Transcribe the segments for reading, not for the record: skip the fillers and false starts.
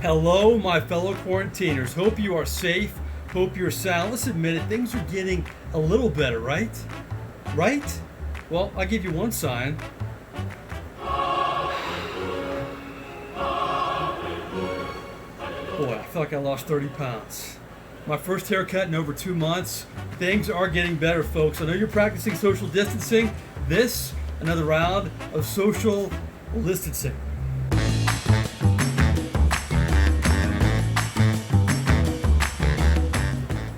Hello, my fellow quarantiners. Hope you are safe. Hope you're sound. Let's admit it, things are getting a little better, right? Right? Well, I'll give you one sign. Boy, I feel like I lost 30 pounds. My first haircut in over 2 months. Things are getting better, folks. I know you're practicing social distancing. This, another round of social distancing.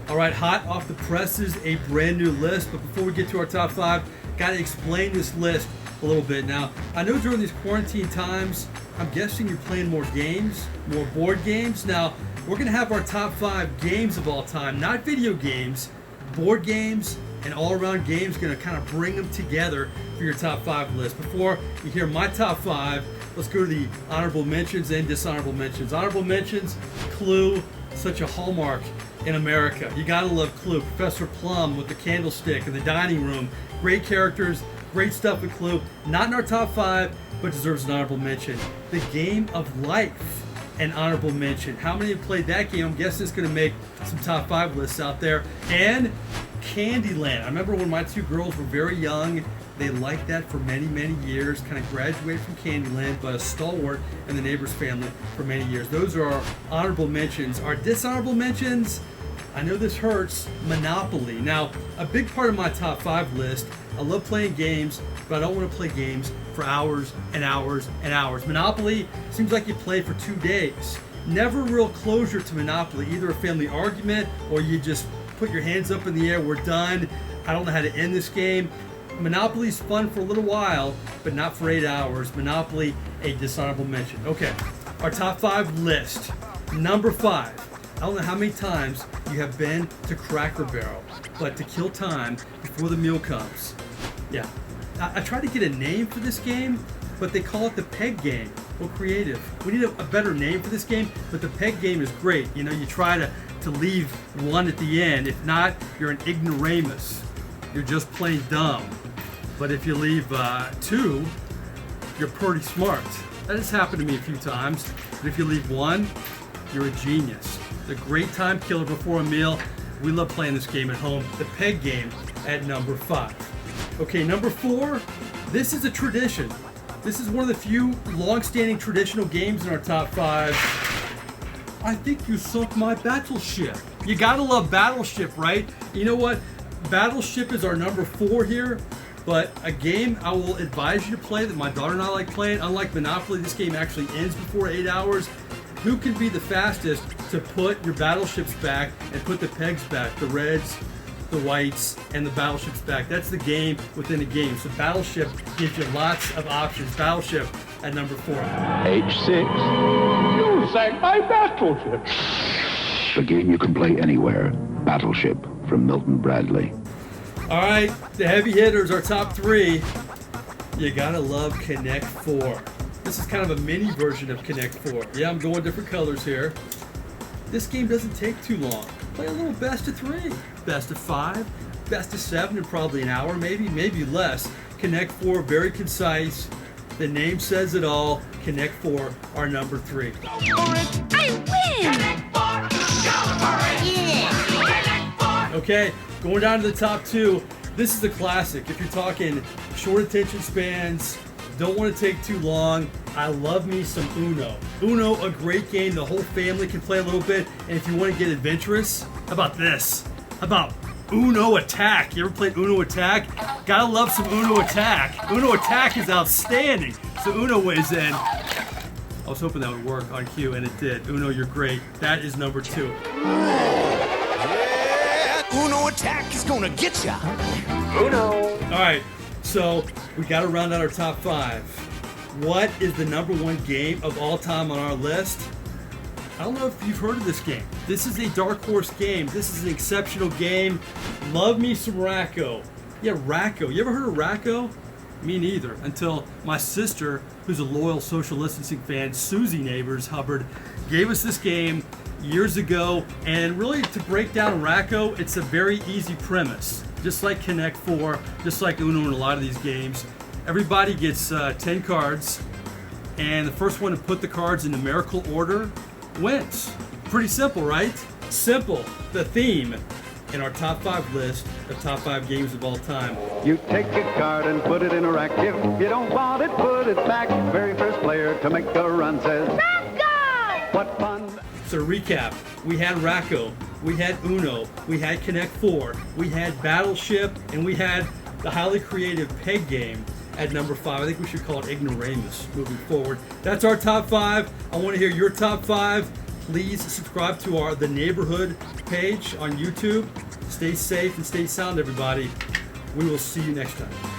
All right, hot off the presses, a brand new list. But before we get to our top five, got to explain this list a little bit. Now, I know during these quarantine times, I'm guessing you're playing more games, more board games. Now, we're going to have our top five games of all time, not video games, board games, and all-around games. Going to kind of bring them together for your top five list. Before you hear my top five, let's go to the honorable mentions and dishonorable mentions. Honorable mentions, Clue, such a hallmark in America. You gotta love Clue. Professor Plum with the candlestick in the dining room. Great characters, great stuff with Clue. Not in our top five, but deserves an honorable mention. The Game of Life, an honorable mention. How many have played that game? I'm guessing it's gonna make some top five lists out there. And Candyland. I remember when my two girls were very young, they liked that for many, many years, kind of graduated from Candyland, but a stalwart in the Neighbors family for many years. Those are our honorable mentions. Our dishonorable mentions, I know this hurts, Monopoly. Now, a big part of my top five list, I love playing games, but I don't want to play games for hours and hours and hours. Monopoly seems like you play for 2 days. Never real closure to Monopoly, either a family argument or you just put your hands up in the air, we're done, I don't know how to end this game. Monopoly's fun for a little while, but not for 8 hours. Monopoly, a dishonorable mention. Okay, our top five list. Number five. I don't know how many times you have been to Cracker Barrel, but to kill time before the meal comes. Yeah, I tried to get a name for this game, but they call it the peg game. Well, creative. We need a better name for this game, but the peg game is great. You know, you try to leave one at the end. If not, you're an ignoramus. You're just plain dumb. But if you leave two, you're pretty smart. That has happened to me a few times. But if you leave one, you're a genius. It's a great time killer before a meal. We love playing this game at home. The peg game at number five. Okay, number four, this is a tradition. This is one of the few long-standing traditional games in our top five. I think you sunk my battleship. You gotta love Battleship, right? You know what? Battleship is our number four here, but a game I will advise you to play that my daughter and I like playing. Unlike Monopoly, this game actually ends before 8 hours. Who can be the fastest to put your battleships back and put the pegs back? The reds, the whites, and the battleships back. That's the game within a game. So Battleship gives you lots of options. Battleship at number four. H6. You sank my battleship. The game you can play anywhere. Battleship from Milton Bradley. All right, the heavy hitters, our top three. You gotta love Connect 4. This is kind of a mini version of Connect 4. Yeah, I'm going different colors here. This game doesn't take too long. Play a little best of 3, best of 5, best of 7 in probably an hour, maybe less. Connect 4, very concise. The name says it all. Connect 4, our number 3. I win! Connect 4, go for it! Yeah! Okay, going down to the top 2. This is a classic. If you're talking short attention spans, don't want to take too long, I love me some Uno. Uno, a great game. The whole family can play a little bit. And if you want to get adventurous, how about this? How about Uno Attack? You ever played Uno Attack? Gotta love some Uno Attack. Uno Attack is outstanding. So Uno weighs in. I was hoping that would work on cue, and it did. Uno, you're great. That is number 2. Yeah, Uno Attack is gonna get ya. Uno. All right, so we got to round out our top 5. What is the number 1 game of all time on our list? I don't know if you've heard of this game. This is a dark horse game. This is an exceptional game. Love me some Racco. Yeah, Racco. You ever heard of Racco? Me neither, until my sister, who's a loyal social distancing fan, Susie Neighbors Hubbard, gave us this game years ago. And really, to break down Racco, it's a very easy premise. Just like Connect 4, just like Uno in a lot of these games. Everybody gets 10 cards, and the first one to put the cards in numerical order wins. Pretty simple, right? Simple. The theme in our top 5 list of top 5 games of all time. You take a card and put it in a rack. If you don't want it, put it back. Very first player to make a run says, Racco! what fun. So to recap, we had Racco, we had Uno, we had Connect 4, we had Battleship, and we had the highly creative Peg game at number 5. I think we should call it Ignoramus moving forward. That's our top 5. I want to hear your top 5. Please subscribe to our The Neighborhood page on YouTube. Stay safe and stay sound, everybody. We will see you next time.